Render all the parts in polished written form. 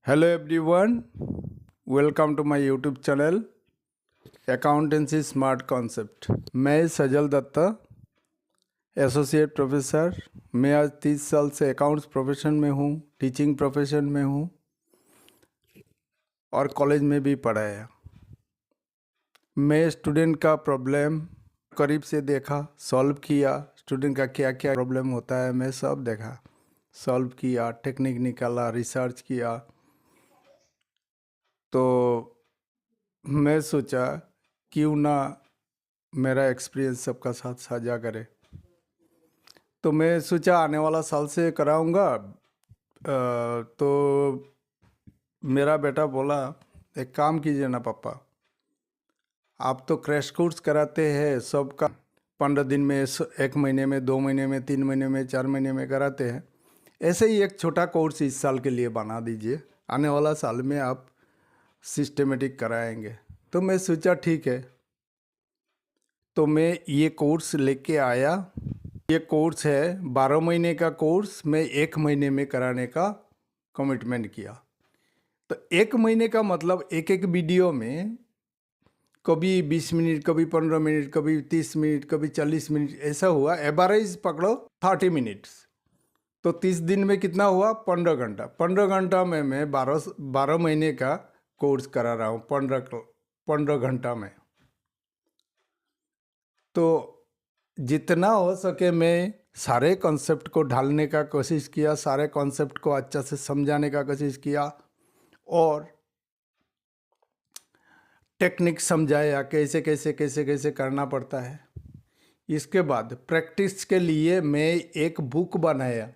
Hello everyone, welcome to my YouTube channel Accountancy Smart Concept। मैं सजल Dutta associate professor. मैं आज 30 साल से अकाउंट्स प्रोफेशन में हूँ, टीचिंग प्रोफेशन में हूँ और कॉलेज में भी पढ़ाया। मैं स्टूडेंट का प्रॉब्लम करीब से देखा, सॉल्व किया। स्टूडेंट का क्या क्या प्रॉब्लम होता है मैं सब देखा, सॉल्व किया, टेक्निक निकाला, रिसर्च किया। तो मैं सोचा क्यों ना मेरा एक्सपीरियंस सबका साथ साझा करे। तो मैं सोचा आने वाला साल से कराऊंगा। तो मेरा बेटा बोला एक काम कीजिए ना पापा, आप तो क्रैश कोर्स कराते हैं सबका 15 दिन में, 1 महीने में, 2 महीने में, 3 महीने में, 4 महीने में कराते हैं। ऐसे ही एक छोटा कोर्स इस साल के लिए बना दीजिए, आने वाला साल में आप सिस्टमेटिक कराएंगे। तो मैं सोचा ठीक है। तो मैं ये कोर्स लेके आया। ये कोर्स है 12 महीने का कोर्स, मैं 1 महीने में कराने का कमिटमेंट किया। तो 1 महीने का मतलब एक एक वीडियो में कभी 20 मिनट, कभी 15 मिनट, कभी 30 मिनट, कभी 40 मिनट, ऐसा हुआ। एवरेज पकड़ो 30 मिनट्स। तो 30 दिन में कितना हुआ? 15 घंटा। 15 घंटा में मैं 12 महीने का कोर्स करा रहा हूँ 15 घंटा में। तो जितना हो सके मैं सारे कॉन्सेप्ट को ढालने का कोशिश किया, सारे कॉन्सेप्ट को अच्छा से समझाने का कोशिश किया और टेक्निक समझाया कैसे कैसे कैसे कैसे करना पड़ता है। इसके बाद प्रैक्टिस के लिए मैं एक बुक बनाया।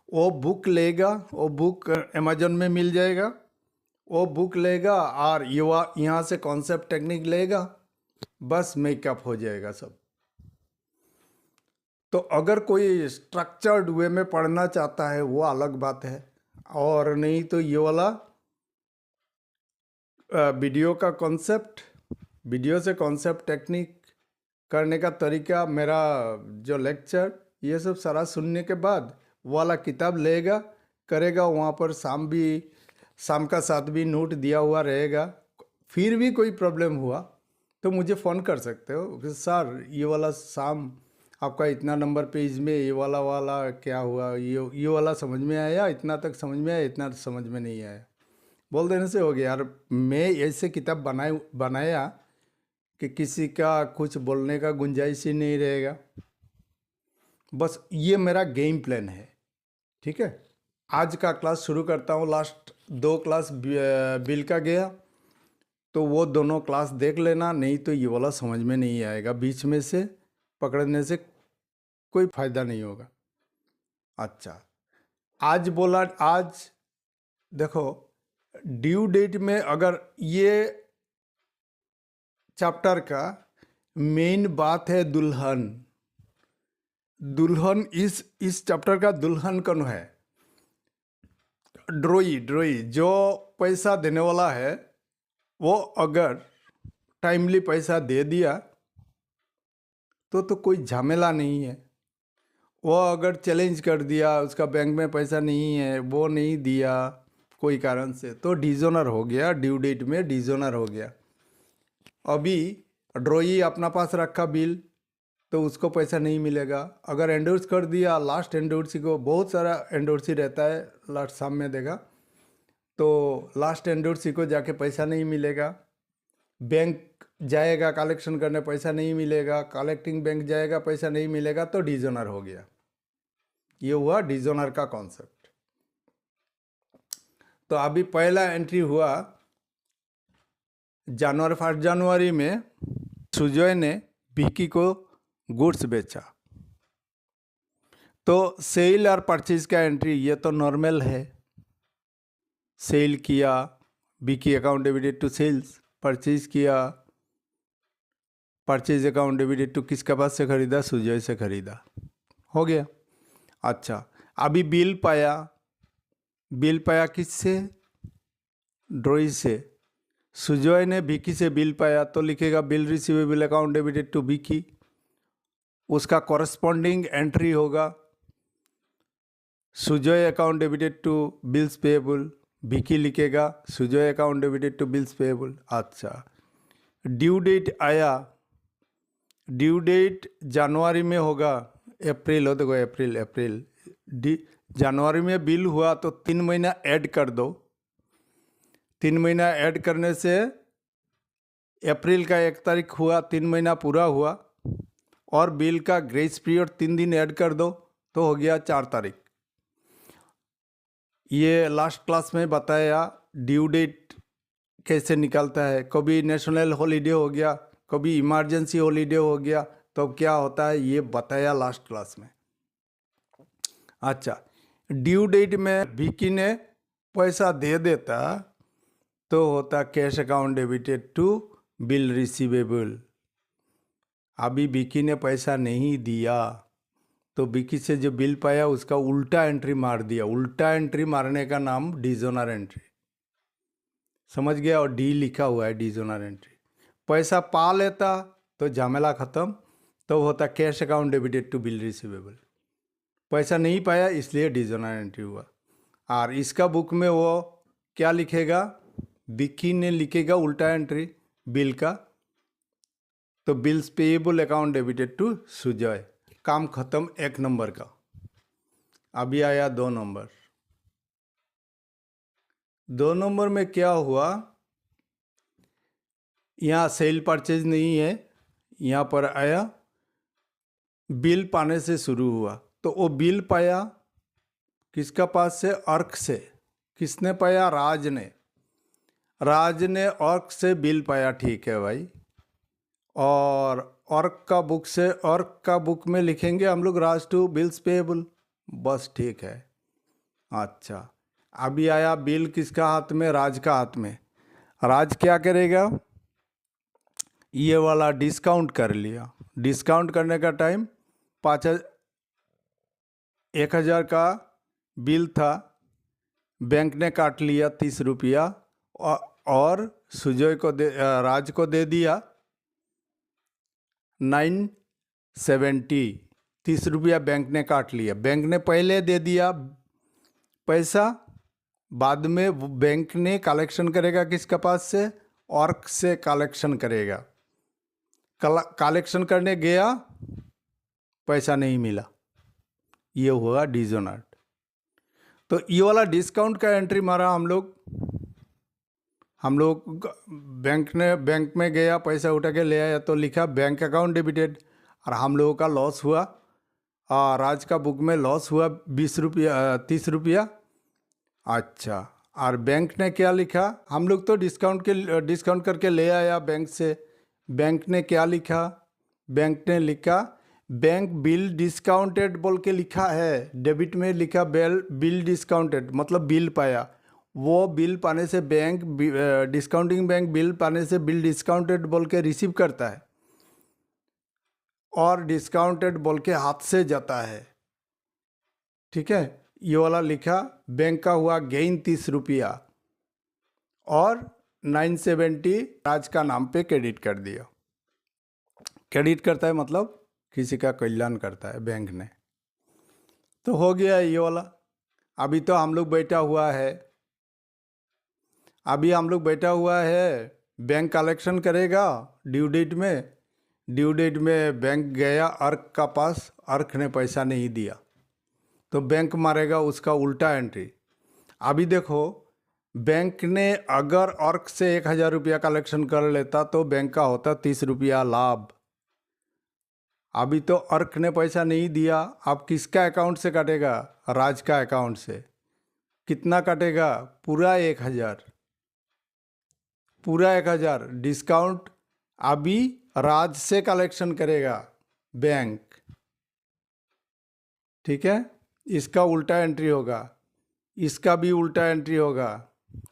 वो बुक लेगा, वो बुक अमेजोन में मिल जाएगा। वो बुक लेगा और यहाँ से कॉन्सेप्ट टेक्निक लेगा, बस मेकअप हो जाएगा सब। तो अगर कोई स्ट्रक्चर्ड वे में पढ़ना चाहता है वो अलग बात है, और नहीं तो ये वाला वीडियो का कॉन्सेप्ट, वीडियो से कॉन्सेप्ट, टेक्निक करने का तरीका, मेरा जो लेक्चर, ये सब सारा सुनने के बाद वाला किताब लेगा, करेगा। वहाँ पर शाम का साथ भी नोट दिया हुआ रहेगा। फिर भी कोई प्रॉब्लम हुआ तो मुझे फ़ोन कर सकते हो कि सर ये वाला शाम आपका इतना नंबर पेज में ये वाला क्या हुआ, ये वाला समझ में आया, इतना तक समझ में आया, इतना समझ में नहीं आया। बोल देने से हो गया। यार मैं ऐसे किताब बनाया कि किसी का कुछ बोलने का गुंजाइश ही नहीं रहेगा। बस ये मेरा गेम प्लान है। ठीक है, आज का क्लास शुरू करता हूँ। लास्ट 2 क्लास बिल का गया, तो वो दोनों क्लास देख लेना, नहीं तो ये वाला समझ में नहीं आएगा। बीच में से पकड़ने से कोई फायदा नहीं होगा। अच्छा, आज देखो, ड्यू डेट में अगर ये चैप्टर का मेन बात है दुल्हन। दुल्हन इस चैप्टर का दुल्हन कौन है? ड्रोई जो पैसा देने वाला है, वो अगर टाइमली पैसा दे दिया तो कोई झमेला नहीं है। वो अगर चैलेंज कर दिया, उसका बैंक में पैसा नहीं है, वो नहीं दिया कोई कारण से, तो डिजोनर हो गया, ड्यू डेट में डिजोनर हो गया। अभी ड्रोई अपना पास रखा बिल, तो उसको पैसा नहीं मिलेगा। अगर एंडोर्स कर दिया, लास्ट एंडोर्सी को, बहुत सारा एंडोर्सी रहता है, लास्ट शाम में देगा, तो लास्ट एंडोर्सी को जाके पैसा नहीं मिलेगा। बैंक जाएगा कलेक्शन करने, पैसा नहीं मिलेगा। कलेक्टिंग बैंक जाएगा, पैसा नहीं मिलेगा, तो डिजोनर हो गया। ये हुआ डिजोनर का कॉन्सेप्ट। तो अभी पहला एंट्री हुआ 1 जनवरी में। सुजय ने विकी को गुड्स बेचा, तो सेल और परचेज का एंट्री ये तो नॉर्मल है। सेल किया, Vicky account debited to sales. Purchase किया, परचेज अकाउंट डेबिटेड टू किसके पास से खरीदा? सुजय से खरीदा, हो गया। अच्छा, अभी बिल पाया किससे? ड्रोई से। सुजय ने विकी से बिल पाया, तो लिखेगा bill receivable account debited to Vicky. उसका कॉरस्पॉन्डिंग एंट्री होगा Sujay account debited to bills payable, Vicky लिखेगा Sujay account debited to bills payable. अच्छा, ड्यू डेट आया, ड्यू डेट जनवरी में होगा, अप्रैल हो, देखो अप्रैल जनवरी में बिल हुआ तो 3 महीना ऐड कर दो। 3 महीना ऐड करने से अप्रैल का 1 तारीख हुआ, 3 महीना पूरा हुआ, और बिल का ग्रेस पीरियड 3 दिन ऐड कर दो तो हो गया 4 तारीख। ये लास्ट क्लास में बताया ड्यू डेट कैसे निकलता है। कभी नेशनल हॉलीडे हो गया, कभी इमरजेंसी हॉलीडे हो गया, तो क्या होता है ये बताया लास्ट क्लास में। अच्छा, ड्यू डेट में विकी ने पैसा दे देता तो होता cash account debited to bill receivable. अभी विकी ने पैसा नहीं दिया तो विकी से जो बिल पाया उसका उल्टा एंट्री मार दिया। उल्टा एंट्री मारने का नाम डिजोनर एंट्री, समझ गया। और डी लिखा हुआ है डिजोनर एंट्री। पैसा पा लेता तो झमेला खत्म, तो होता cash account debited to bill receivable. पैसा नहीं पाया इसलिए डिजोनर एंट्री हुआ। और इसका बुक में वो क्या लिखेगा, विकी ने लिखेगा उल्टा एंट्री बिल का, तो bills payable account debited to Sujay. काम खत्म 1 नंबर का। अभी आया 2 नंबर। 2 नंबर में क्या हुआ, यहाँ सेल परचेज नहीं है, यहाँ पर आया बिल पाने से शुरू हुआ। तो वो बिल पाया किसका पास से, अर्क से। किसने पाया, राज ने। राज ने अर्क से बिल पाया, ठीक है भाई। और अर्क का बुक से, अर्क का बुक में लिखेंगे हम लोग राज टू बिल्स पेएबल, बस ठीक है। अच्छा, अभी आया बिल किसका हाथ में, राज का हाथ में। राज क्या करेगा, ये वाला डिस्काउंट कर लिया। डिस्काउंट करने का टाइम 1,000 का बिल था, बैंक ने काट लिया 30 रुपया, और सुजय को राज को दे दिया 970। 30 रुपया बैंक ने काट लिया। बैंक ने पहले दे दिया पैसा, बाद में बैंक ने कलेक्शन करेगा किसका पास से, अर्क से कलेक्शन करेगा। कलेक्शन करने गया, पैसा नहीं मिला, ये हुआ डिजोनर्ड। तो ये वाला डिस्काउंट का एंट्री मारा हम लोग बैंक में गया, पैसा उठा के ले आया तो लिखा बैंक अकाउंट डेबिटेड, और हम लोगों का लॉस हुआ। राज का बुक में लॉस हुआ 20 रुपया, 30 रुपया। अच्छा, और बैंक ने क्या लिखा, हम लोग तो डिस्काउंट करके ले आया बैंक से। बैंक ने क्या लिखा, बैंक ने लिखा बैंक बिल डिस्काउंटेड बोल के लिखा है। डेबिट में लिखा बिल डिस्काउंटेड, मतलब बिल पाया। वो बिल पाने से बैंक डिस्काउंटिंग बैंक बिल पाने से बिल डिस्काउंटेड बोल के रिसीव करता है, और डिस्काउंटेड बोल के हाथ से जाता है, ठीक है। ये वाला लिखा, बैंक का हुआ गेन 30 रुपया, और 970 राज का नाम पे क्रेडिट कर दिया। क्रेडिट करता है मतलब किसी का कल्याण करता है बैंक ने। तो हो गया ये वाला। अभी तो हम लोग बैठा हुआ है, बैंक कलेक्शन करेगा ड्यू डेट में। ड्यू डेट में बैंक गया अर्क का पास, अर्क ने पैसा नहीं दिया तो बैंक मारेगा उसका उल्टा एंट्री। अभी देखो, बैंक ने अगर अर्क से 1,000 रुपया कलेक्शन कर लेता तो बैंक का होता 30 रुपया लाभ। अभी तो अर्क ने पैसा नहीं दिया, अब किसका अकाउंट से काटेगा, राज का अकाउंट से। कितना काटेगा, पूरा 1,000, पूरा 1,000। डिस्काउंट अभी राज से कलेक्शन करेगा बैंक, ठीक है। इसका उल्टा एंट्री होगा, इसका भी उल्टा एंट्री होगा।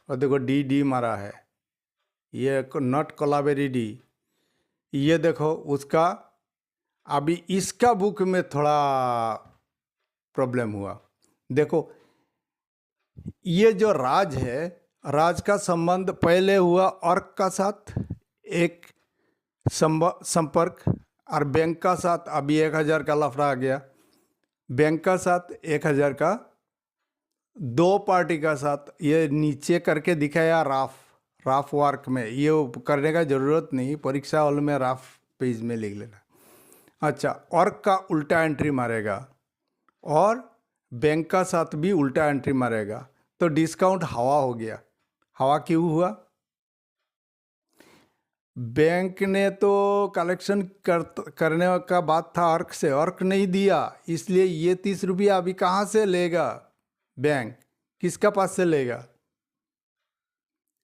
और देखो डी मारा है, ये नॉट कोलाबेरी डी। ये देखो उसका, अभी इसका बुक में थोड़ा प्रॉब्लम हुआ। देखो ये जो राज है, राज का संबंध पहले हुआ अर्क का साथ एक संपर्क, और बैंक का साथ अभी 1,000 का लफड़ा आ गया। बैंक का साथ 1,000 का दो पार्टी का साथ ये नीचे करके दिखाया राफ वर्क में, ये करने का ज़रूरत नहीं, परीक्षा हॉल में राफ पेज में लिख लेना। अच्छा, वर्क का उल्टा एंट्री मारेगा और बैंक का साथ भी उल्टा एंट्री मारेगा, तो डिस्काउंट हवा हो गया। हवा क्यों हुआ? बैंक ने तो कलेक्शन करने का बात था अर्क से, अर्क नहीं दिया, इसलिए ये 30 रुपया अभी कहाँ से लेगा? बैंक किसका पास से लेगा?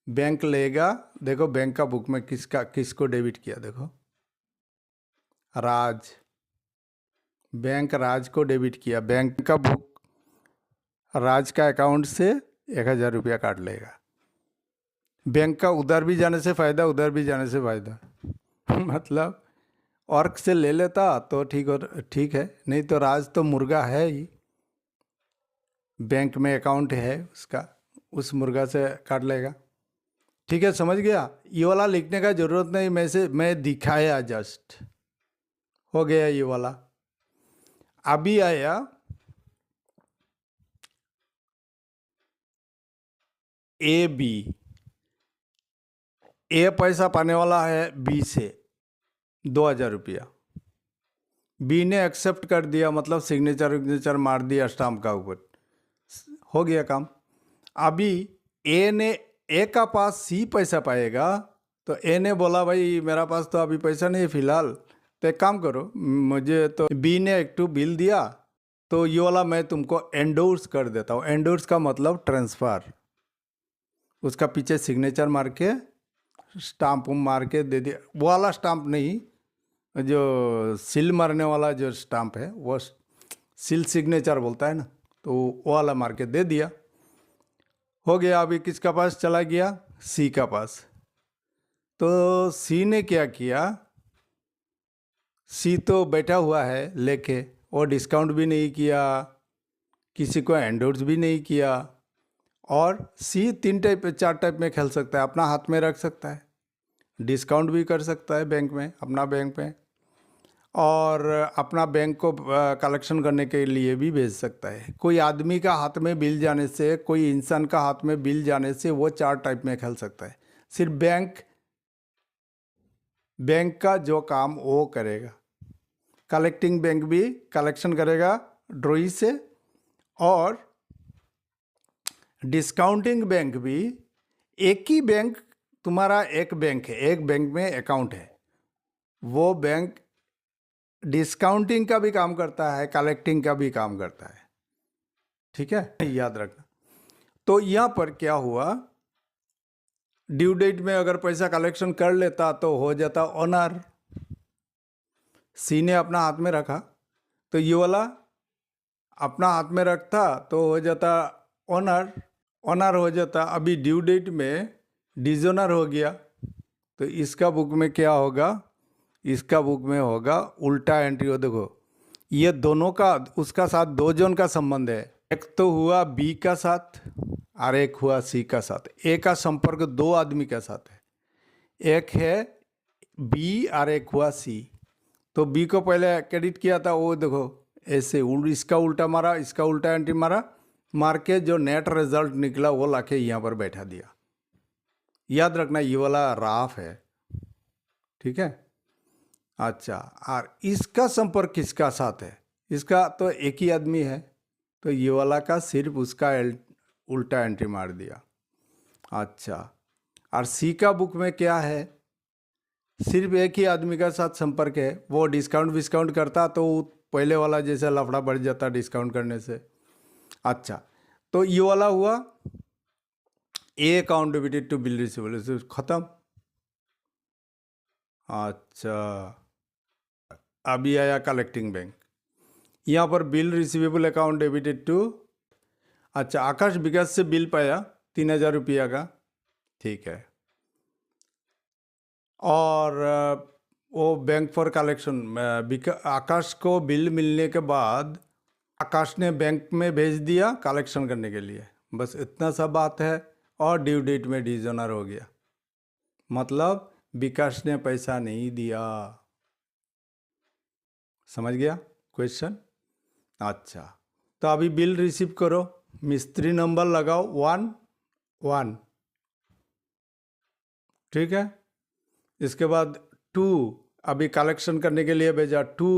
बैंक लेगा। देखो बैंक का बुक में किसको डेबिट किया, देखो राज, बैंक राज को डेबिट किया। बैंक का बुक राज का अकाउंट से 1000 रुपया काट लेगा। बैंक का उधर भी जाने से फ़ायदा, उधर भी जाने से फ़ायदा। मतलब अर्क से ले लेता तो ठीक है, नहीं तो राज तो मुर्गा है ही, बैंक में अकाउंट है उसका, उस मुर्गा से काट लेगा। ठीक है, समझ गया? ये वाला लिखने का ज़रूरत नहीं, मैं दिखाया जस्ट, हो गया ये वाला। अभी आया ए बी। ए पैसा पाने वाला है बी से 2000 रुपया। बी ने एक्सेप्ट कर दिया, मतलब सिग्नेचर मार दिया स्टाम्प का ऊपर, हो गया काम। अभी ए का पास सी पैसा पाएगा, तो ए ने बोला भाई मेरा पास तो अभी पैसा नहीं है फिलहाल, तो एक काम करो, मुझे तो बी ने एक टू बिल दिया, तो ये वाला मैं तुमको एंडोर्स कर देता हूँ। एंडोर्स का मतलब ट्रांसफ़र, उसका पीछे सिग्नेचर मार के स्टाम्प मार के दे दिया। वो वाला स्टाम्प नहीं, जो सील मारने वाला जो स्टाम्प है वो सील सिग्नेचर बोलता है ना, तो वो वाला मार के दे दिया, हो गया। अभी किसका पास चला गया? सी का पास। तो सी ने क्या किया? सी तो बैठा हुआ है लेके, वो डिस्काउंट भी नहीं किया, किसी को एंडोर्स भी नहीं किया। और सी 4 टाइप में खेल सकता है, अपना हाथ में रख सकता है, डिस्काउंट भी कर सकता है बैंक में, अपना बैंक में, और अपना बैंक को कलेक्शन करने के लिए भी भेज सकता है। कोई आदमी का हाथ में बिल जाने से, कोई इंसान का हाथ में बिल जाने से वो 4 टाइप में खेल सकता है। सिर्फ बैंक का जो काम वो करेगा। कलेक्टिंग बैंक भी कलेक्शन करेगा ड्रॉई से, और डिस्काउंटिंग बैंक भी, एक ही बैंक, तुम्हारा एक बैंक है, एक बैंक में अकाउंट है, वो बैंक डिस्काउंटिंग का भी काम करता है, कलेक्टिंग का भी काम करता है। ठीक है, याद रखना। तो यहाँ पर क्या हुआ, ड्यू डेट में अगर पैसा कलेक्शन कर लेता तो हो जाता ऑनर। सी ने अपना हाथ में रखा, तो ये वाला अपना हाथ में रखता तो हो जाता ऑनर हो जाता। अभी ड्यू डेट में डिजोनर हो गया, तो इसका बुक में क्या होगा? इसका बुक में होगा उल्टा एंट्री। हो देखो, ये दोनों का, उसका साथ 2 जन का संबंध है, एक तो हुआ बी का साथ और एक हुआ सी का साथ। ए का संपर्क 2 आदमी के साथ है, एक है बी और एक हुआ सी। तो बी को पहले क्रेडिट किया था, वो देखो ऐसे इसका उल्टा मारा, इसका उल्टा एंट्री मारा, मार के जो नेट रिजल्ट निकला वो लाके यहाँ पर बैठा दिया। याद रखना ये वाला राफ है, ठीक है। अच्छा, और इसका संपर्क किसका साथ है? इसका तो एक ही आदमी है, तो ये वाला का सिर्फ उसका उल्टा एंट्री मार दिया। अच्छा, और सी का बुक में क्या है? सिर्फ एक ही आदमी का साथ संपर्क है, वो डिस्काउंट करता तो पहले वाला जैसा लफड़ा बढ़ जाता डिस्काउंट करने से। अच्छा, तो ये वाला हुआ a account debited to bill receivable, खत्म। अच्छा, अभी आया कलेक्टिंग बैंक। यहाँ पर bill receivable account debited to, अच्छा आकाश विकास से बिल पाया 3000 रुपया का, ठीक है, और वो बैंक फॉर कलेक्शन, आकाश को बिल मिलने के बाद आकाश ने बैंक में भेज दिया कलेक्शन करने के लिए, बस इतना सा बात है। और ड्यू डेट में डिजोनर हो गया, मतलब विकास ने पैसा नहीं दिया। समझ गया क्वेश्चन? अच्छा, तो अभी बिल रिसीव करो। मिस्त्री नंबर लगाओ 1 1, ठीक है। इसके बाद 2, अभी कलेक्शन करने के लिए भेजा 2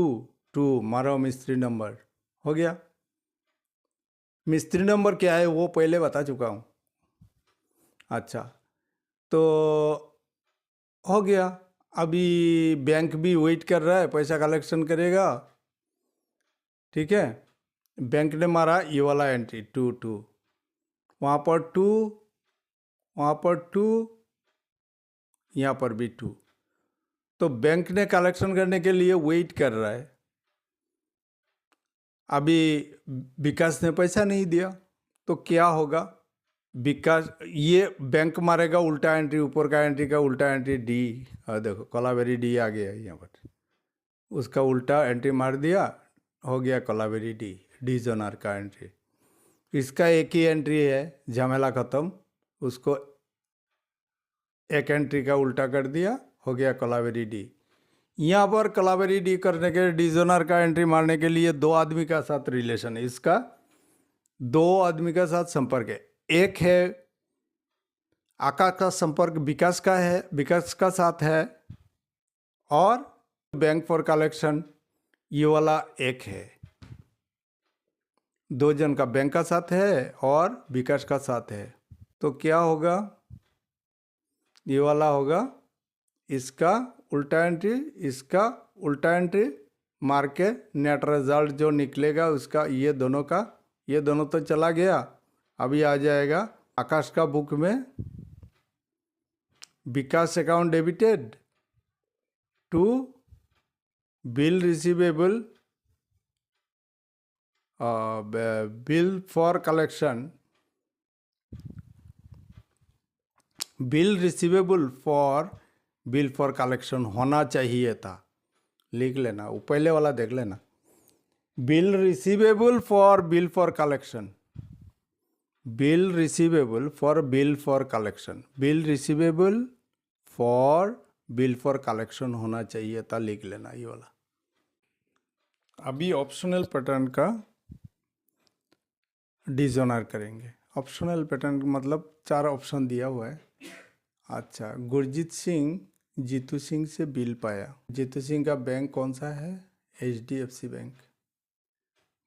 2, मारो मिस्त्री नंबर, हो गया। मिस्त्री नंबर क्या है वो पहले बता चुका हूँ। अच्छा, तो हो गया। अभी बैंक भी वेट कर रहा है, पैसा कलेक्शन करेगा, ठीक है। बैंक ने मारा ये वाला एंट्री 2 2, वहाँ पर 2, वहाँ पर 2, यहाँ पर भी 2। तो बैंक ने कलेक्शन करने के लिए वेट कर रहा है। अभी विकास ने पैसा नहीं दिया, तो क्या होगा? विकास, ये बैंक मारेगा उल्टा एंट्री, ऊपर का एंट्री का उल्टा एंट्री डी, देखो कोलावेरी डी आ गया यहाँ पर, उसका उल्टा एंट्री मार दिया, हो गया कोलावेरी डी, डी जोनार का एंट्री। इसका एक ही एंट्री है, झमेला खत्म, उसको एक एंट्री का उल्टा कर दिया, हो गया कोलावेरी डी। यहाँ पर कोलावेरी डी करने के, डी जोनार का एंट्री मारने के लिए 2 आदमी का साथ रिलेशन है, इसका 2 आदमी का साथ संपर्क है। एक है आकाश का संपर्क विकास का है, विकास का साथ है, और बैंक फॉर कलेक्शन ये वाला एक है। 2 जन का बैंक का साथ है और विकास का साथ है। तो क्या होगा? ये वाला होगा, इसका उल्टा एंट्री, इसका उल्टा एंट्री मार के नेट रिजल्ट जो निकलेगा उसका, ये दोनों का, ये दोनों तो चला गया। अभी आ जाएगा आकाश का बुक में, Vikas account debited to bill receivable, bill for collection, bill receivable for, bill for collection होना चाहिए था, लिख लेना, वो पहले वाला देख लेना। Bill receivable for bill for collection, bill receivable for bill for collection, bill receivable for bill for collection होना चाहिए था, लिख लेना ये वाला। अभी ऑप्शनल पैटर्न का डिजोनर करेंगे। ऑप्शनल पैटर्न मतलब 4 ऑप्शन दिया हुआ है। अच्छा, गुरजीत सिंह जीतू सिंह से बिल पाया। जीतू सिंह का बैंक कौन सा है? HDFC bank.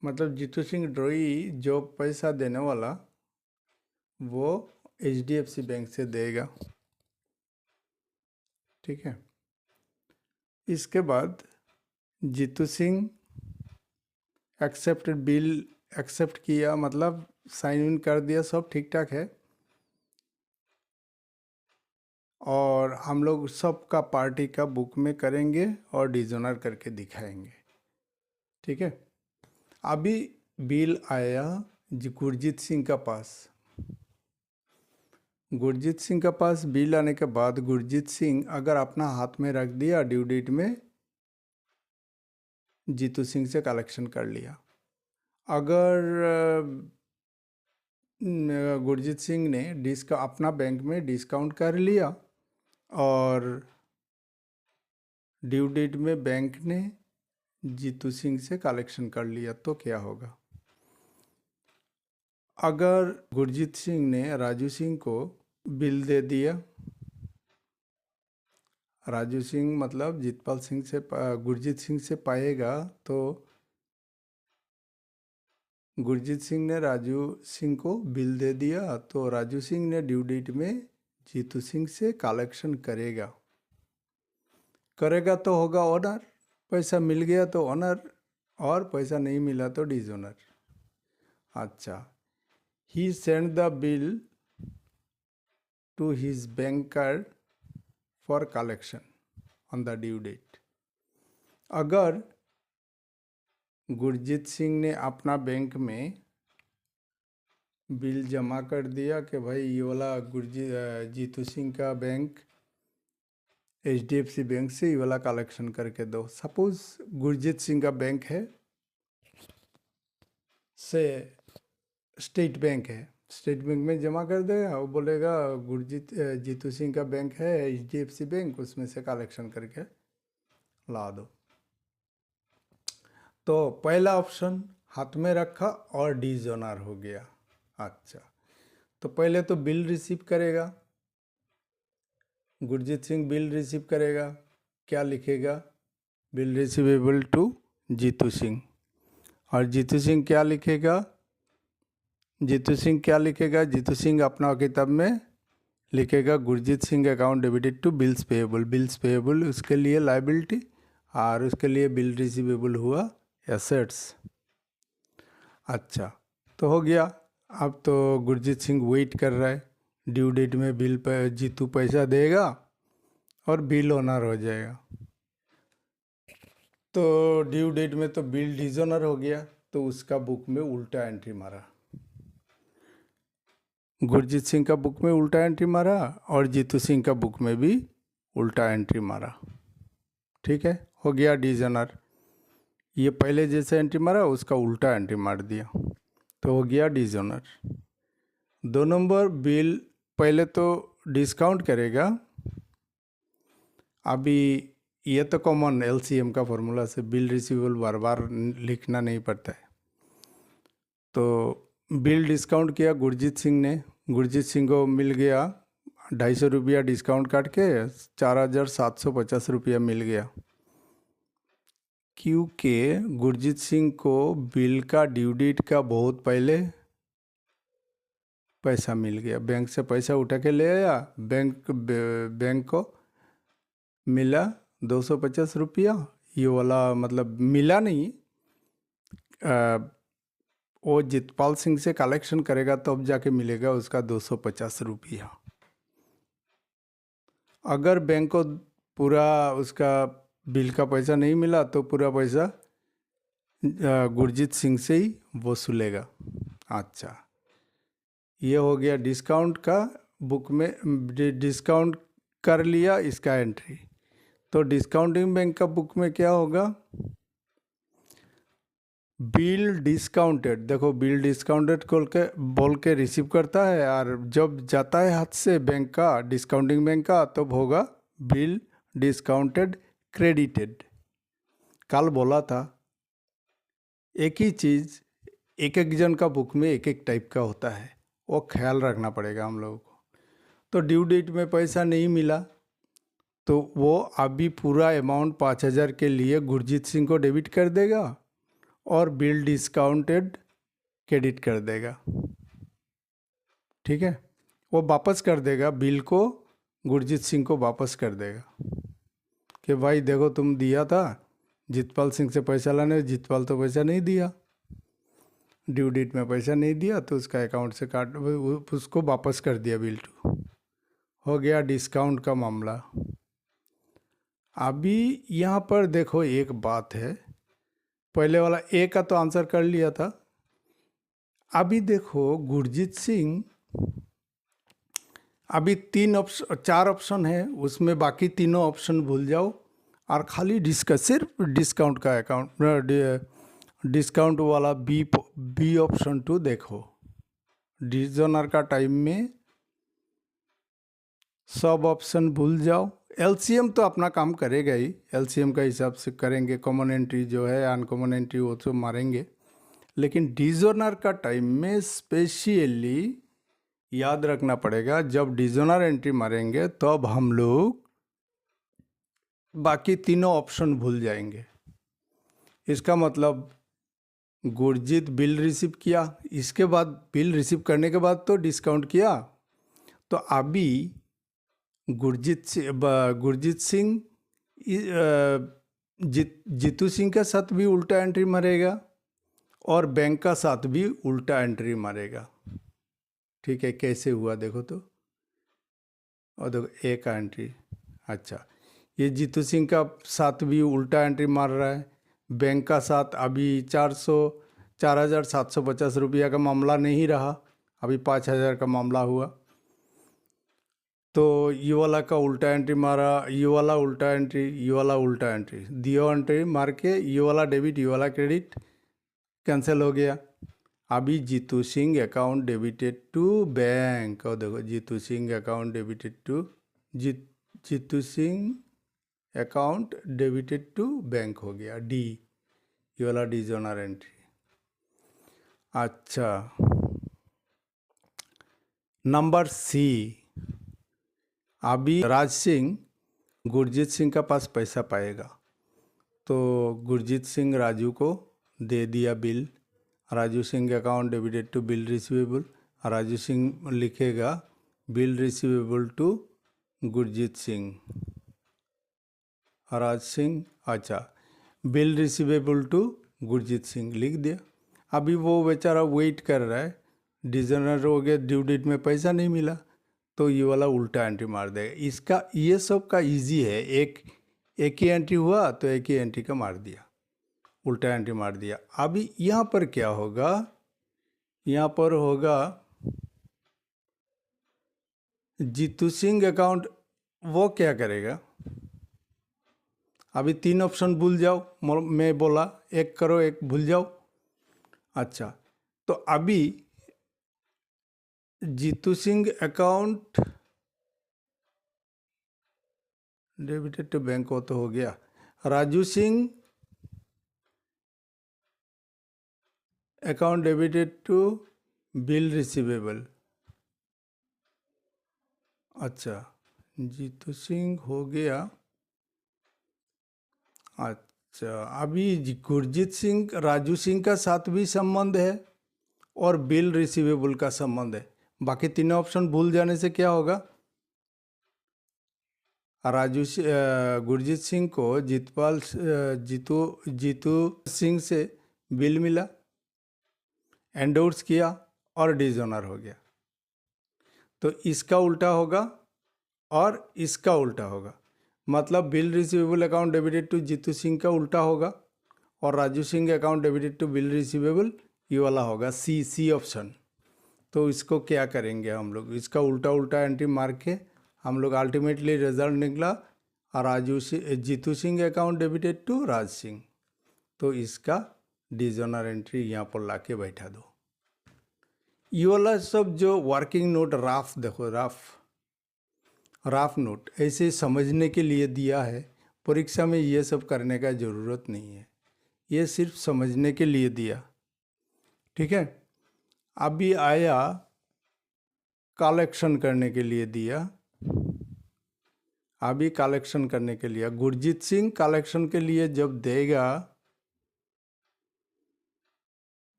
मतलब जीतू सिंह ड्रोई जो पैसा देने वाला वो HDFC बैंक से देगा, ठीक है। इसके बाद Jeetu Singh accepted bill, accept किया मतलब साइन इन कर दिया, सब ठीक ठाक है, और हम लोग सबका पार्टी का बुक में करेंगे और डिजोनर करके दिखाएंगे, ठीक है। अभी बिल आया गुरजीत सिंह का पास। गुरजीत सिंह का पास बिल आने के बाद गुरजीत सिंह अगर अपना हाथ में रख दिया ड्यू डेट में, जीतू सिंह से कलेक्शन कर लिया। अगर गुरजीत सिंह ने अपना बैंक में डिस्काउंट कर लिया और ड्यू डेट में बैंक ने जीतू सिंह से कलेक्शन कर लिया, तो क्या होगा? अगर गुरजीत सिंह ने राजू सिंह को बिल दे दिया, राजू सिंह मतलब जीतपाल सिंह से, गुरजीत सिंह से पाएगा, तो गुरजीत सिंह ने राजू सिंह को बिल दे दिया, तो राजू सिंह ने ड्यू डेट में जीतू सिंह से कलेक्शन करेगा। करेगा तो होगा ऑनर, पैसा मिल गया तो ऑनर, और पैसा नहीं मिला तो डिजोनर। अच्छा, he send the bill to his banker for collection on the due date. अगर गुरजीत सिंह ने अपना बैंक में बिल जमा कर दिया कि भाई ये वाला जीतू सिंह का बैंक HDFC बैंक से ये वाला कलेक्शन करके दो। सपोज गुरजीत सिंह का बैंक है से स्टेट बैंक है, स्टेट बैंक में जमा कर देगा, वो बोलेगा जीतू सिंह का बैंक है HDFC बैंक, उसमें से कलेक्शन करके ला दो। तो पहला ऑप्शन हाथ में रखा और डिजोनर हो गया, अच्छा, तो पहले तो बिल रिसीव करेगा, गुरजीत सिंह बिल रिसीव करेगा, क्या लिखेगा? Bill receivable to Jeetu Singh. और जीतू सिंह क्या लिखेगा? जीतू सिंह क्या लिखेगा? जीतू सिंह अपना किताब में लिखेगा Gurjeet Singh account debited to bills payable. Bills payable उसके लिए लाइबिलिटी और उसके लिए बिल रिसीवेबल हुआ एसेट्स। अच्छा, तो हो गया। अब तो गुरजीत सिंह वेट कर रहा है, ड्यू डेट में बिल पर जीतू पैसा देगा और बिल ऑनर हो जाएगा। तो ड्यू डेट में तो बिल डिसऑनर हो गया, तो उसका बुक में उल्टा एंट्री मारा। गुरजीत सिंह का बुक में उल्टा एंट्री मारा और जीतू सिंह का बुक में भी उल्टा एंट्री मारा। ठीक है, हो गया डिसऑनर। ये पहले जैसे एंट्री मारा उसका उल्टा एंट्री मार दिया, तो हो गया डिसऑनर। 2 नंबर बिल पहले तो डिस्काउंट करेगा। अभी ये तो कॉमन एलसीएम का फॉर्मूला से बिल रिसीवेबल बार बार लिखना नहीं पड़ता है। तो बिल डिस्काउंट किया गुरजीत सिंह ने, गुरजीत सिंह को मिल गया 250 रुपया डिस्काउंट काट के 4750 रुपया मिल गया, क्योंकि गुरजीत सिंह को बिल का ड्यू डेट का बहुत पहले पैसा मिल गया। बैंक से पैसा उठा के ले आया, बैंक को मिला 250 रुपया। ये वाला मतलब मिला नहीं, वो जितपाल सिंह से कलेक्शन करेगा तब जाके मिलेगा उसका 250 रुपया। अगर बैंक को पूरा उसका बिल का पैसा नहीं मिला तो पूरा पैसा गुरजीत सिंह से ही वसूलेगा। अच्छा, ये हो गया डिस्काउंट का बुक में डिस्काउंट कर लिया इसका एंट्री। तो डिस्काउंटिंग बैंक का बुक में क्या होगा? Bill discounted. देखो, बिल डिस्काउंटेड बोल के रिसीव करता है, और जब जाता है हाथ से बैंक का, डिस्काउंटिंग बैंक का, तब होगा बिल डिस्काउंटेड क्रेडिटेड। कल बोला था एक ही चीज़ एक एक जन का बुक में एक एक टाइप का होता है, वो ख्याल रखना पड़ेगा हम लोगों को। तो ड्यू डेट में पैसा नहीं मिला तो वो अभी पूरा अमाउंट 5000 के लिए गुरजीत सिंह को डेबिट कर देगा और बिल डिस्काउंटेड क्रेडिट कर देगा। ठीक है, वो वापस कर देगा बिल को, गुरजीत सिंह को वापस कर देगा कि भाई देखो तुम दिया था जितपाल सिंह से पैसा लाने, जितपाल तो पैसा नहीं दिया, ड्यू डेट में पैसा नहीं दिया, तो उसका अकाउंट से काट उसको वापस कर दिया बिल टू। हो गया डिस्काउंट का मामला। अभी यहाँ पर देखो एक बात है, पहले वाला ए का तो आंसर कर लिया था। अभी देखो गुरजीत सिंह, अभी 4 ऑप्शन है, उसमें बाकी तीनों ऑप्शन भूल जाओ और खाली सिर्फ डिस्काउंट का अकाउंट, डिस्काउंट वाला बी ऑप्शन 2 देखो। डिसऑनर का टाइम में सब ऑप्शन भूल जाओ। एलसीएम तो अपना काम करेगा ही, एलसीएम का हिसाब से करेंगे, कॉमन एंट्री जो है अनकॉमन एंट्री वो तो मारेंगे, लेकिन डिसऑनर का टाइम में स्पेशली याद रखना पड़ेगा, जब डिसऑनर एंट्री मारेंगे तब हम लोग बाकी तीनों ऑप्शन भूल जाएंगे। इसका मतलब गुरजीत बिल रिसीव किया, इसके बाद बिल रिसीव करने के बाद तो डिस्काउंट किया, तो अभी गुरजीत सिंह जीतू सिंह के साथ भी उल्टा एंट्री मारेगा और बैंक का साथ भी उल्टा एंट्री मारेगा। ठीक है, कैसे हुआ देखो तो, और देखो ए का एंट्री। अच्छा, ये जीतू सिंह का साथ भी उल्टा एंट्री मार रहा है, बैंक का साथ अभी 4750 रुपया का मामला नहीं रहा, अभी 5000 का मामला हुआ, तो ये वाला का उल्टा एंट्री मारा, ये वाला उल्टा एंट्री, ये वाला उल्टा एंट्री, दियो एंट्री मार के ये वाला डेबिट ये वाला क्रेडिट कैंसिल हो गया। अभी Jeetu Singh account debited to bank, और देखो Jeetu Singh account debited to Jeetu Singh account debited to bank हो गया, डी, ये वाला डिसऑनर एंट्री। अच्छा, नंबर सी, अभी राज सिंह गुरजीत सिंह का पास पैसा पाएगा, तो गुरजीत सिंह राजू को दे दिया bill, Raju Singh account debited to bill receivable, Raju Singh लिखेगा bill receivable to Gurjeet Singh, Raj Singh, अच्छा, bill receivable to Gurjeet Singh लिख दिया। अभी वो बेचारा वेट कर रहा है, डिजनर हो गया, ड्यू डेट में पैसा नहीं मिला, तो ये वाला उल्टा एंट्री मार देगा। इसका ये सब का इजी है, एक ही एंट्री हुआ तो एक ही एंट्री का मार दिया, उल्टा एंट्री मार दिया। अभी यहाँ पर क्या होगा, यहाँ पर होगा जीतू सिंह अकाउंट, वो क्या करेगा, अभी 3 ऑप्शन भूल जाओ, मैं बोला एक करो एक भूल जाओ। अच्छा, तो अभी Jeetu Singh account debited to bank हो तो हो गया, Raju Singh account debited to bill receivable, अच्छा, जीतू सिंह हो गया। अच्छा, अभी गुरजीत सिंह राजू सिंह का साथ भी संबंध है और बिल रिसीवेबल का संबंध है, बाकी तीनों ऑप्शन भूल जाने से क्या होगा, गुरजीत सिंह को जीतू सिंह से बिल मिला, एंडोर्स किया और डिजोनर हो गया, तो इसका उल्टा होगा और इसका उल्टा होगा, मतलब bill receivable account debited to Jeetu Singh का उल्टा होगा और Raju Singh account debited to bill receivable ये वाला होगा, सी ऑप्शन। तो इसको क्या करेंगे हम लोग, इसका उल्टा उल्टा एंट्री मार के हम लोग अल्टीमेटली रिजल्ट निकला Jitu Singh account debited to Raj Singh, तो इसका डिजोनर एंट्री यहाँ पर ला के बैठा दो। ये वाला सब जो वर्किंग नोट राफ देखो, राफ नोट ऐसे समझने के लिए दिया है, परीक्षा में ये सब करने का ज़रूरत नहीं है, ये सिर्फ समझने के लिए दिया, ठीक है। अभी आया कलेक्शन करने के लिए दिया, अभी कलेक्शन करने के लिए गुरजीत सिंह कलेक्शन के लिए जब देगा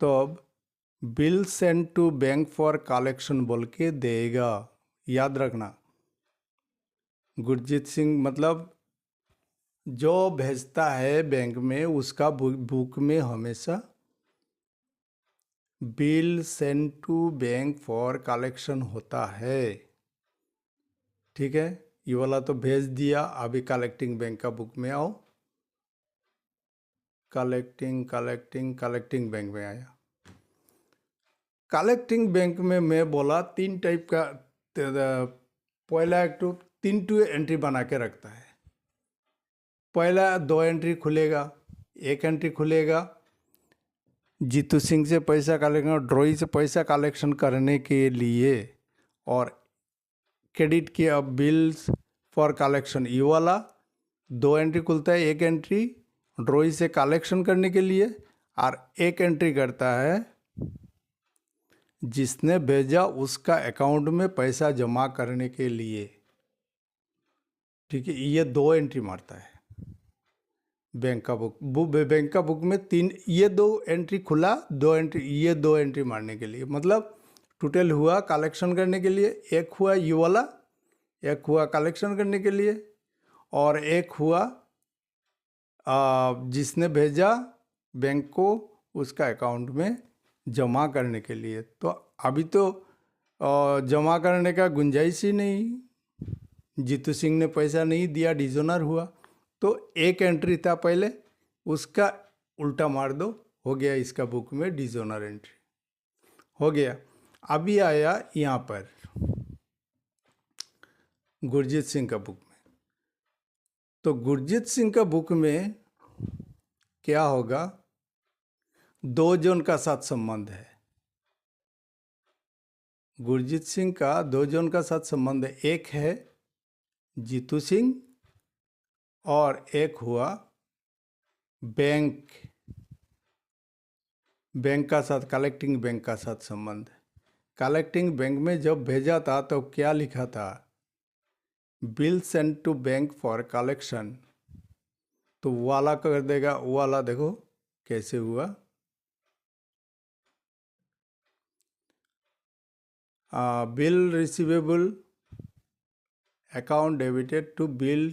तो अब bill send to bank for collection बोल के देगा, याद रखना। गुरजीत सिंह मतलब जो भेजता है बैंक में उसका बुक में हमेशा bill send to bank for collection होता है, ठीक है। ये वाला तो भेज दिया, अभी कलेक्टिंग बैंक का बुक में आओ, कलेक्टिंग बैंक में आया। कलेक्टिंग बैंक में मैं बोला 3 टाइप का, पहला एक तो 3 एंट्री बना के रखता है, पहला 2 एंट्री खुलेगा, एक एंट्री खुलेगा जीतू सिंह से पैसा कलेक्शन और ड्रॉई से पैसा कलेक्शन करने के लिए, और क्रेडिट किया बिल्स फॉर कलेक्शन, ये वाला 2 एंट्री खुलता है, एक एंट्री ड्रॉई से कलेक्शन करने के लिए और एक एंट्री करता है जिसने भेजा उसका अकाउंट में पैसा जमा करने के लिए, ठीक है। ये 2 एंट्री मारता है बैंक का बैंक का बुक में 3, ये 2 एंट्री खुला, 2 एंट्री, ये 2 एंट्री मारने के लिए, मतलब टोटल हुआ कलेक्शन करने के लिए, एक हुआ ये वाला, एक हुआ कलेक्शन करने के लिए और एक हुआ जिसने भेजा बैंक को उसका अकाउंट में जमा करने के लिए। तो अभी तो जमा करने का गुंजाइश ही नहीं, जीतू सिंह ने पैसा नहीं दिया, डिजोनर हुआ, तो एक एंट्री था पहले, उसका उल्टा मार दो, हो गया इसका बुक में डिजोनर एंट्री हो गया। अभी आया यहाँ पर गुरजीत सिंह का बुक में, तो गुरजीत सिंह का बुक में क्या होगा, 2 जन का साथ संबंध है, गुरजीत सिंह का 2 जन का साथ संबंध है, एक है जीतू सिंह और एक हुआ बैंक का साथ, कलेक्टिंग बैंक का साथ संबंध है। कलेक्टिंग बैंक में जब भेजा था तो क्या लिखा था, bill send to bank for collection, तो वो वाला कर देगा, वो वाला देखो कैसे हुआ। Bill receivable account debited to bill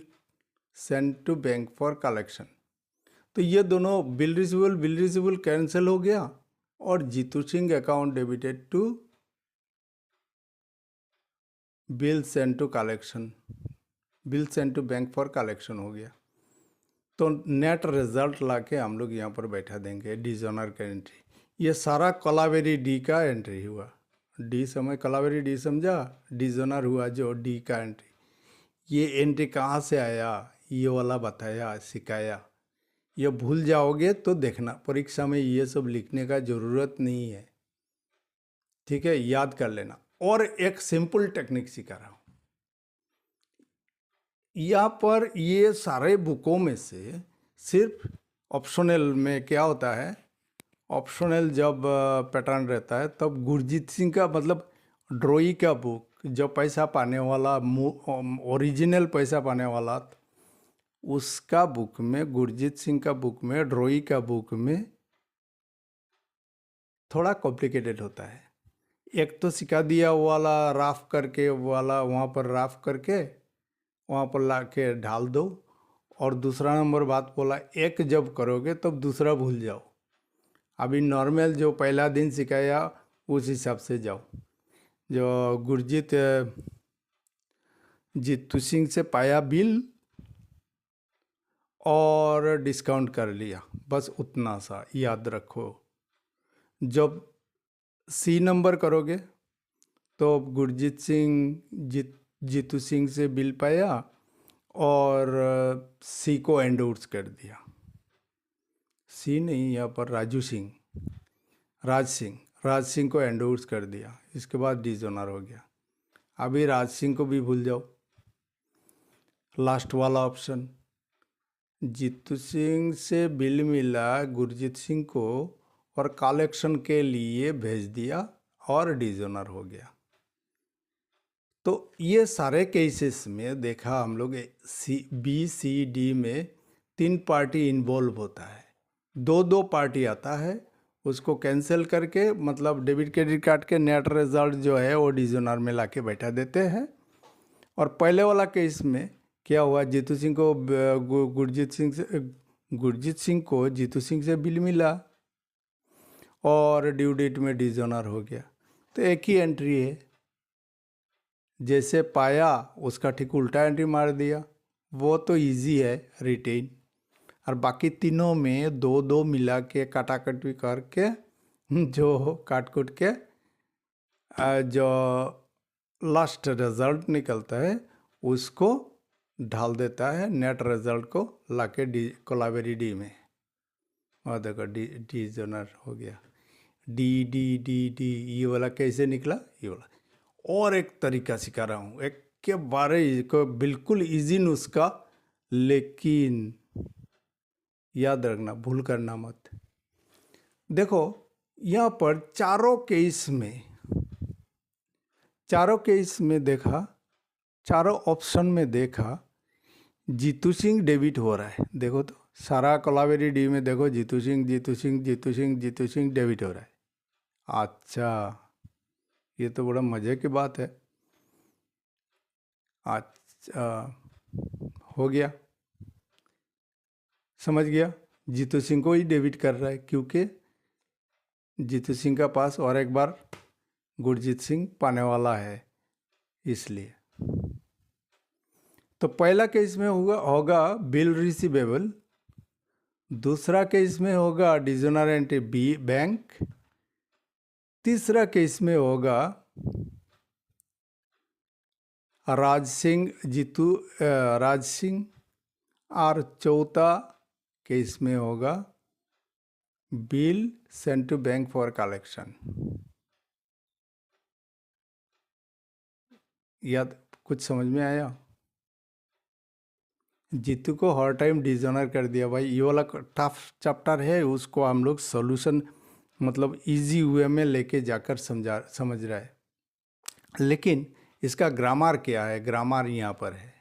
send to bank for collection, तो ये दोनों बिल रिसीवेबल कैंसिल हो गया, और Jeetu Singh account debited to bill send to collection, bill send to bank for collection हो गया। तो नेट रिजल्ट लाके हम लोग यहाँ पर बैठा देंगे डिजोनर का एंट्री। ये सारा कोलावेरी डी का एंट्री हुआ। डी समय कोलावेरी डी समझा, डिजोनर हुआ जो डी का एंट्री। ये एंट्री कहाँ से आया, ये वाला बताया सिखाया। ये भूल जाओगे तो देखना परीक्षा में ये सब लिखने का ज़रूरत नहीं है, ठीक है, याद कर लेना। और एक सिंपल टेक्निक सिखा रहा हूँ यहाँ पर। ये सारे बुकों में से सिर्फ ऑप्शनल में क्या होता है, ऑप्शनल जब पैटर्न रहता है तब गुरजीत सिंह का मतलब ड्रॉई का बुक जो पैसा पाने वाला ओरिजिनल पैसा पाने वाला, उसका बुक में, गुरजीत सिंह का बुक में, ड्रॉई का बुक में थोड़ा कॉम्प्लिकेटेड होता है। एक तो सिखा दिया वो वाला राफ करके, वो वाला वहाँ पर राफ करके वहाँ पर ला के ढाल दो, और दूसरा नंबर बात बोला एक जब करोगे तब दूसरा भूल जाओ। अभी नॉर्मल जो पहला दिन सिखाया उस हिसाब से जाओ। जो गुरजीत जीतू सिंह से पाया बिल और डिस्काउंट कर लिया, बस उतना सा याद रखो। जब सी नंबर करोगे तो गुरजीत सिंह जीतू सिंह से बिल पाया और सी को एंडोर्स कर दिया। सी नहीं, यहाँ पर राज सिंह को एंडोर्स कर दिया। इसके बाद डिजोनर हो गया। अभी राज सिंह को भी भूल जाओ। लास्ट वाला ऑप्शन, जीतू सिंह से बिल मिला गुरजीत सिंह को और कलेक्शन के लिए भेज दिया और डिजोनर हो गया। तो ये सारे केसेस में देखा हम लोग बी सी डी में 3 पार्टी इन्वॉल्व होता है। 2 पार्टी आता है, उसको कैंसिल करके मतलब डेबिट क्रेडिट कार्ड के नेट रिजल्ट जो है वो डिजोनर में लाके बैठा देते हैं। और पहले वाला केस में क्या हुआ, जीतू सिंह को गुरजीत सिंह को जीतू सिंह से बिल मिला और ड्यू डेट में डिजोनर हो गया। तो एक ही एंट्री है, जैसे पाया उसका ठीक उल्टा एंट्री मार दिया, वो तो इजी है रिटेन। और बाकी तीनों में 2 मिला के काटाकटी करके जो काट कुट के जो लास्ट रिजल्ट निकलता है उसको ढाल देता है नेट रिजल्ट को लाके कोलावेरी डी में, और देखो डिजोनर हो गया। डी डी डी डी ये वाला कैसे निकला, ये वाला। और एक तरीका सिखा रहा हूँ, एक के बारे को बिल्कुल इजी नुस्खा, लेकिन याद रखना, भूल करना मत। देखो यहाँ पर चारों केस में देखा, चारों ऑप्शन में देखा जीतू सिंह डेबिट हो रहा है। देखो तो सारा कोलावेरी डी में देखो जीतू सिंह डेबिट हो रहा है। अच्छा, ये तो बड़ा मज़े की बात है। अच्छा, हो गया, समझ गया। जीतू सिंह को ही डेबिट कर रहा है क्योंकि जीतू सिंह का पास और एक बार गुरजीत सिंह पाने वाला है, इसलिए। तो पहला केस में होगा बिल रिसीवेबल, दूसरा केस में होगा डिजोनर एंट्री बी बैंक, तीसरा केस में होगा राज सिंह और चौथा केस में होगा bill send to bank for collection. याद कुछ समझ में आया? जीतू को हर टाइम डिजोनर कर दिया भाई। ये वाला टफ चैप्टर है, उसको हम लोग सॉल्यूशन मतलब इजी वे में लेके जाकर समझ रहा है। लेकिन इसका ग्रामर क्या है, ग्रामर यहाँ पर है।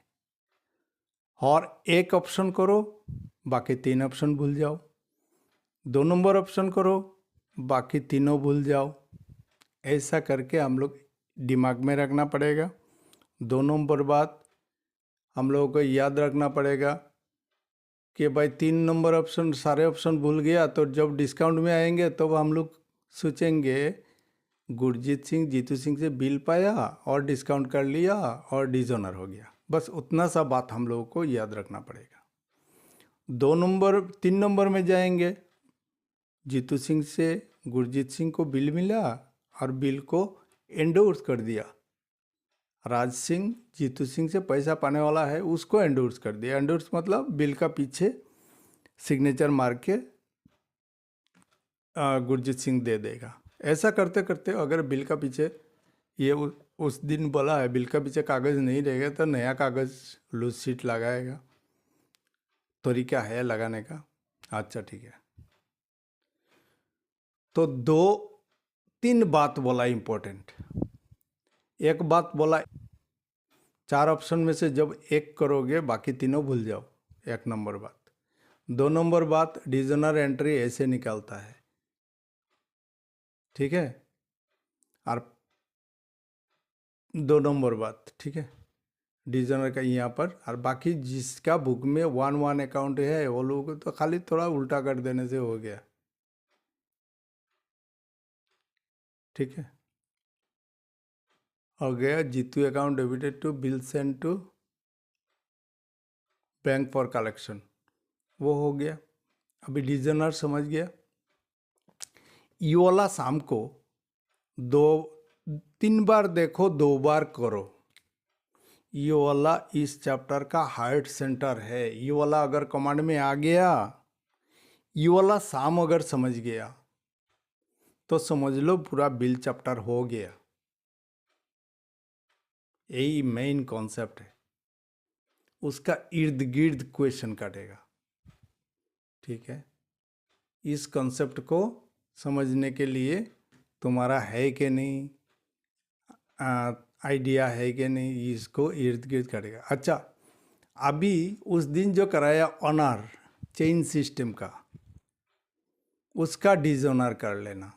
और एक ऑप्शन करो, बाकी 3 ऑप्शन भूल जाओ। 2 नंबर ऑप्शन करो, बाकी तीनों भूल जाओ। ऐसा करके हम लोग दिमाग में रखना पड़ेगा। 2 नंबर बाद हम लोगों को याद रखना पड़ेगा कि भाई 3 नंबर ऑप्शन, सारे ऑप्शन भूल गया तो जब डिस्काउंट में आएंगे तो हम लोग सोचेंगे गुरजीत सिंह जीतू सिंह से बिल पाया और डिस्काउंट कर लिया और डिजोनर हो गया। बस उतना सा बात हम लोगों को याद रखना पड़ेगा। 3 नंबर में जाएंगे, जीतू सिंह से गुरजीत सिंह को बिल मिला और बिल को एंडोर्स कर दिया। राज सिंह जीतू सिंह से पैसा पाने वाला है, उसको एंडोर्स कर दिया। एंडोर्स मतलब बिल का पीछे सिग्नेचर मार के गुरजीत सिंह दे देगा। ऐसा करते करते अगर बिल का पीछे ये उस दिन बोला है बिल का पीछे कागज़ नहीं रहेगा तो नया कागज़ लूज शीट लगाएगा। तरीका है लगाने का। अच्छा ठीक है। तो 3 बात बोला इम्पोर्टेंट। एक बात बोला 4 ऑप्शन में से जब एक करोगे बाकी तीनों भूल जाओ। 1 नंबर बात। 2 नंबर बात, डिजोनर एंट्री ऐसे निकालता है, ठीक है। और 2 नंबर बात, ठीक है, डिजोनर का यहाँ पर। और बाकी जिसका बुक में 1 अकाउंट है वो लोग तो खाली थोड़ा उल्टा कर देने से हो गया, ठीक है। हो गया Jeetu account debited to bill send to bank for collection, वो हो गया। अभी डिजोनर समझ गया। ये वाला शाम को 3 बार देखो, 2 बार करो। ये वाला इस चैप्टर का हार्ट सेंटर है। ये वाला अगर कमांड में आ गया, ये वाला शाम अगर समझ गया तो समझ लो पूरा बिल चैप्टर हो गया। यही मेन कॉन्सेप्ट है। उसका इर्द गिर्द क्वेश्चन काटेगा, ठीक है। इस कॉन्सेप्ट को समझने के लिए तुम्हारा है कि नहीं, आइडिया है कि नहीं, इसको इर्द गिर्द काटेगा। अच्छा, अभी उस दिन जो कराया ऑनर चेन सिस्टम का, उसका डिजोनर कर लेना।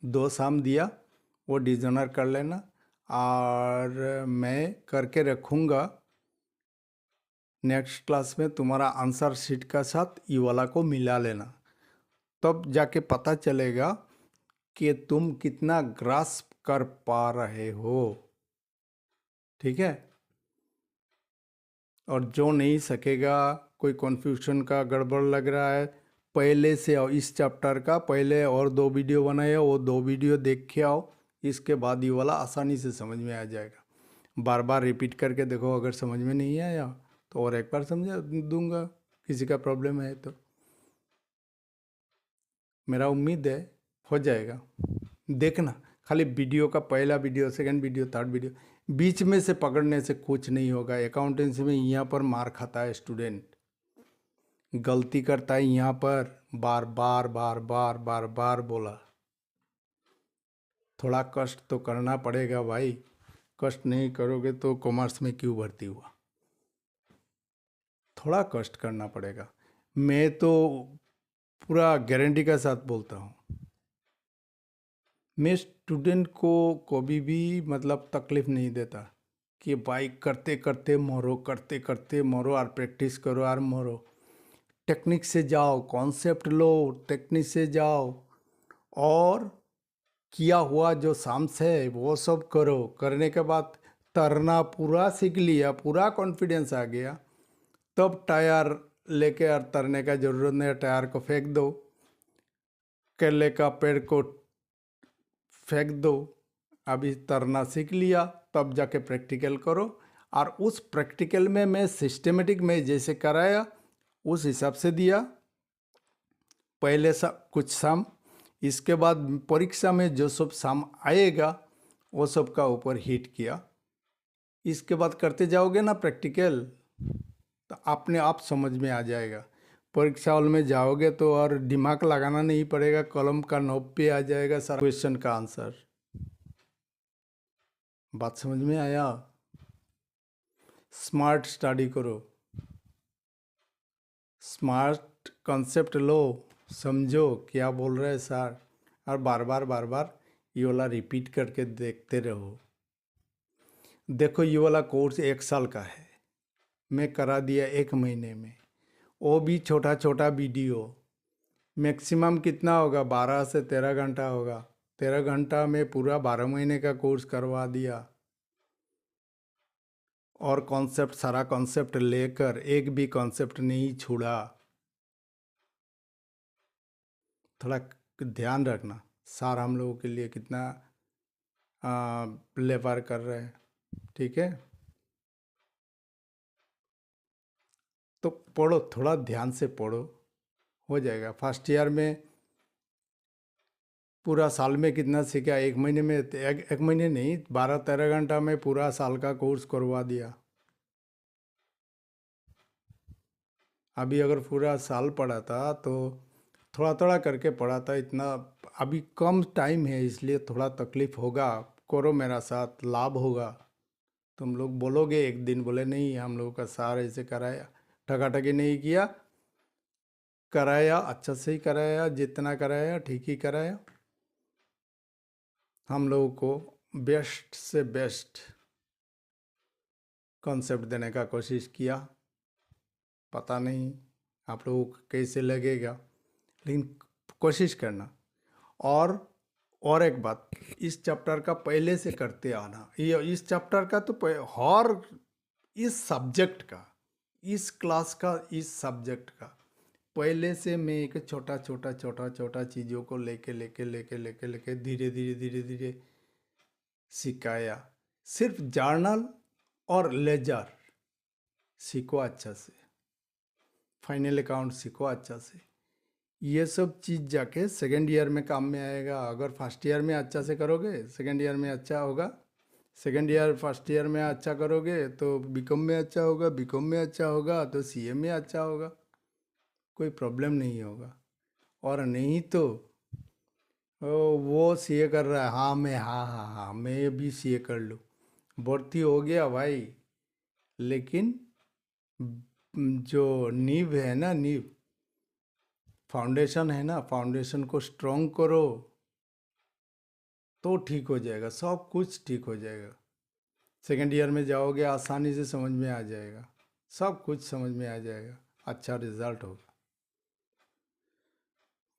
2 शाम दिया, वो डिजोनर कर लेना। और मैं करके रखूँगा नेक्स्ट क्लास में। तुम्हारा आंसर शीट का साथ ये वाला को मिला लेना, तब जाके पता चलेगा कि तुम कितना ग्रास्प कर पा रहे हो, ठीक है। और जो नहीं सकेगा, कोई कन्फ्यूजन का गड़बड़ लग रहा है, पहले से आओ। इस चैप्टर का पहले और 2 वीडियो बनाए, वो 2 वीडियो देख के आओ। इसके बाद ये वाला आसानी से समझ में आ जाएगा। बार बार रिपीट करके देखो, अगर समझ में नहीं आया तो और एक बार समझा दूंगा, किसी का प्रॉब्लम है तो। मेरा उम्मीद है हो जाएगा। देखना खाली वीडियो का पहला video, second video, third video, बीच में से पकड़ने से कुछ नहीं होगा। अकाउंटेंसी में यहाँ पर मार खाता है स्टूडेंट, गलती करता है यहाँ पर। बार बार बार बार बार बार बोला, थोड़ा कष्ट तो करना पड़ेगा भाई। कष्ट नहीं करोगे तो कॉमर्स में क्यों भर्ती हुआ। थोड़ा कष्ट करना पड़ेगा। मैं तो पूरा गारंटी के साथ बोलता हूँ, मैं स्टूडेंट को कभी भी मतलब तकलीफ़ नहीं देता कि भाई करते करते मरो, करते करते मरो और प्रैक्टिस करो और मरो। टेक्निक से जाओ, कॉन्सेप्ट लो, टेक्निक से जाओ और किया हुआ जो साम्स है वो सब करो। करने के बाद तरना पूरा सीख लिया, पूरा कॉन्फिडेंस आ गया, तब टायर लेके और तरने का ज़रूरत नहीं है। टायर को फेंक दो, केले का पेड़ को फेंक दो। अभी तरना सीख लिया, तब जाके प्रैक्टिकल करो। और उस प्रैक्टिकल में मैं सिस्टमेटिक में जैसे कराया उस हिसाब से दिया पहले कुछ सम। इसके बाद परीक्षा में जो सब सम आएगा वो सब का ऊपर हिट किया। इसके बाद करते जाओगे ना प्रैक्टिकल, तो अपने आप समझ में आ जाएगा। परीक्षा हॉल में जाओगे तो और दिमाग लगाना नहीं पड़ेगा, कलम का नोब पे आ जाएगा सारा क्वेश्चन का आंसर। बात समझ में आया? स्मार्ट स्टडी करो, स्मार्ट कॉन्सेप्ट लो, समझो क्या बोल रहे हैं सर, और बार बार ये वाला रिपीट करके देखते रहो। देखो ये वाला कोर्स 1 साल का है, मैं करा दिया 1 महीने में, वो भी छोटा छोटा वीडियो। मैक्सिमम कितना होगा, 12 से 13 घंटा होगा। 13 घंटा में पूरा 12 महीने का कोर्स करवा दिया, और कॉन्सेप्ट सारा कॉन्सेप्ट लेकर एक भी कॉन्सेप्ट नहीं छोड़ा। थोड़ा ध्यान रखना, सार हम लोगों के लिए कितना लेबर कर रहे हैं, ठीक है? तो पढ़ो, थोड़ा ध्यान से पढ़ो, हो जाएगा। फर्स्ट ईयर में पूरा साल में कितना सीखा, 1 महीने में, एक महीने नहीं, 12-13 घंटा में पूरा साल का कोर्स करवा दिया। अभी अगर पूरा साल पढ़ा था तो थोड़ा थोड़ा करके पढ़ा था, इतना अभी कम टाइम है, इसलिए थोड़ा तकलीफ होगा। करो मेरा साथ, लाभ होगा। तुम लोग बोलोगे एक दिन, बोले नहीं हम लोगों का सार ऐसे कराया, ठगाठगी नहीं किया, कराया अच्छा से ही कराया, जितना कराया ठीक ही कराया। हम लोगों को बेस्ट से बेस्ट कॉन्सेप्ट देने का कोशिश किया। पता नहीं आप लोगों को कैसे लगेगा, लेकिन कोशिश करना। और एक बात, इस चैप्टर का पहले से करते आना, ये इस चैप्टर का तो और इस सब्जेक्ट का, इस क्लास का, इस सब्जेक्ट का पहले से मैं एक छोटा छोटा छोटा छोटा चीज़ों को लेके लेके लेके लेके लेके धीरे धीरे धीरे धीरे सिखाया। सिर्फ जर्नल और लेजर सीखो अच्छा से, फाइनल अकाउंट सीखो अच्छा से। ये सब चीज़ जाके सेकेंड ईयर में काम में आएगा। अगर फर्स्ट ईयर में अच्छा से करोगे, सेकेंड ईयर में अच्छा होगा। सेकेंड ईयर फर्स्ट ईयर में अच्छा करोगे तो बीकॉम में अच्छा होगा, बीकॉम में अच्छा होगा तो सीए में अच्छा होगा, कोई प्रॉब्लम नहीं होगा। और नहीं तो वो सीए कर रहा है, हाँ मैं, हाँ हाँ हाँ मैं भी सीए कर लूँ, भर्ती हो गया भाई, लेकिन जो नींव है ना, नींव फाउंडेशन है ना, फाउंडेशन को स्ट्रॉन्ग करो तो ठीक हो जाएगा, सब कुछ ठीक हो जाएगा। सेकेंड ईयर में जाओगे आसानी से समझ में आ जाएगा, सब कुछ समझ में आ जाएगा, अच्छा रिजल्ट होगा।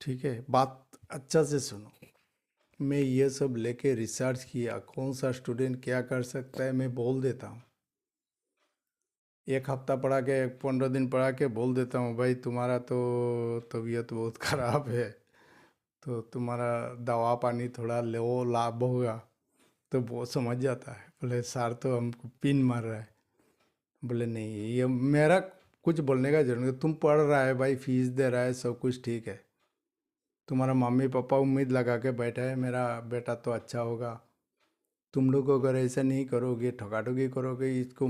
ठीक है, बात अच्छा से सुनो। मैं ये सब लेके रिसर्च किया, कौन सा स्टूडेंट क्या कर सकता है मैं बोल देता हूँ। एक हफ्ता पढ़ा के, 15 दिन पढ़ा के बोल देता हूँ, भाई तुम्हारा तो तबीयत बहुत ख़राब है, तो तुम्हारा दवा पानी थोड़ा लो, लाभ होगा। तो वो समझ जाता है, बोले सर तो हमको पिन मार रहा है। बोले नहीं, ये मेरा कुछ बोलने का जरूरत नहीं, तुम पढ़ रहा है भाई, फीस दे रहा है, सब कुछ ठीक है, तुम्हारा मम्मी पापा उम्मीद लगा के बैठा है मेरा बेटा तो अच्छा होगा। तुम लोग अगर ऐसा नहीं करोगे, ठगाठगी करोगे इसको,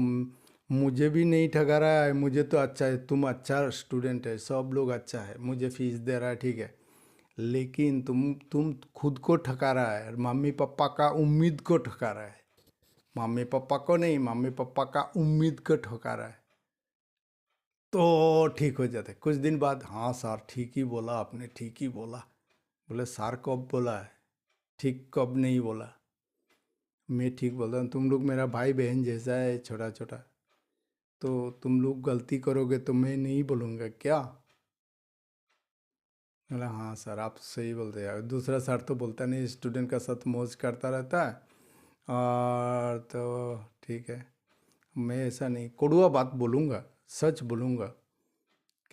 मुझे भी नहीं ठगा रहा है, मुझे तो अच्छा है, तुम अच्छा स्टूडेंट है, सब लोग अच्छा है, मुझे फीस दे रहा है ठीक है, लेकिन तुम खुद को ठगा रहा है, मम्मी पापा का उम्मीद को ठगा रहा है। मम्मी पापा को नहीं, मम्मी पापा का उम्मीद को ठगा रहा है, तो ठीक हो जाते कुछ दिन बाद। हाँ सर ठीक ही बोला आपने, ठीक ही बोला। बोले सर कब बोला है, ठीक कब नहीं बोला, मैं ठीक बोलता हूँ, तुम लोग मेरा भाई बहन जैसा है, छोटा छोटा, तो तुम लोग गलती करोगे तो मैं नहीं बोलूँगा क्या? बोला हाँ सर आप सही बोलते हैं। दूसरा सर तो बोलता नहीं, स्टूडेंट का साथ मौज करता रहता है, और तो ठीक है, मैं ऐसा नहीं कड़वा बात बोलूँगा, सच बोलूँगा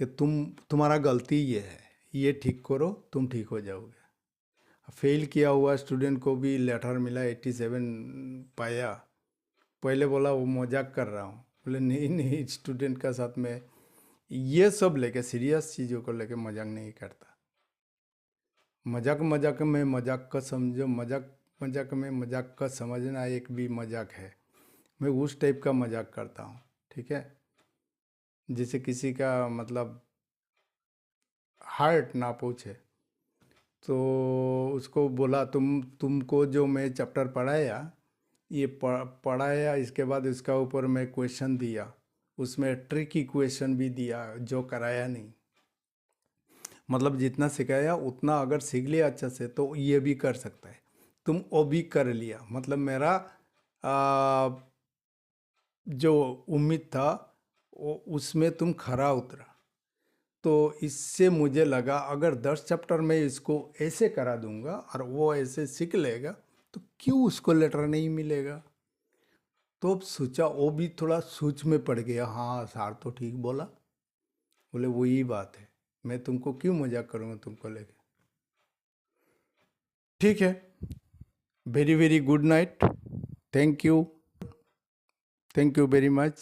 कि तुम्हारा गलती ये है, ये ठीक करो, तुम ठीक हो जाओगे। फेल किया हुआ स्टूडेंट को भी लेटर मिला, 87 पाया। पहले बोला वो मजाक कर रहा हूँ, बोले नहीं नहीं, स्टूडेंट का साथ में ये सब लेके, सीरियस चीज़ों को लेके मजाक नहीं करता। मजाक मजाक में मजाक का समझो, मजाक मजाक में मजाक का समझना एक भी मजाक है। मैं उस टाइप का मजाक करता हूँ, ठीक है? जैसे किसी का मतलब हार्ट ना पूछे, तो उसको बोला तुमको जो मैं चैप्टर पढ़ाया ये पढ़ाया, इसके बाद इसका ऊपर मैं क्वेश्चन दिया, उसमें ट्रिकी क्वेश्चन भी दिया जो कराया नहीं। मतलब जितना सिखाया उतना अगर सीख लिया अच्छा से तो ये भी कर सकता है। तुम वो भी कर लिया, मतलब मेरा आ, जो उम्मीद था वो उसमें तुम खरा उतरा। तो इससे मुझे लगा अगर 10 चैप्टर में इसको ऐसे करा दूंगा और वो ऐसे सीख लेगा तो क्यों उसको लेटर नहीं मिलेगा। तो अब सोचा, वो भी थोड़ा सोच में पड़ गया, हाँ सार तो ठीक बोला। बोले वही बात है, मैं तुमको क्यों मजाक करूँगा तुमको लेके। ठीक है, very very good night, thank you, thank you very much.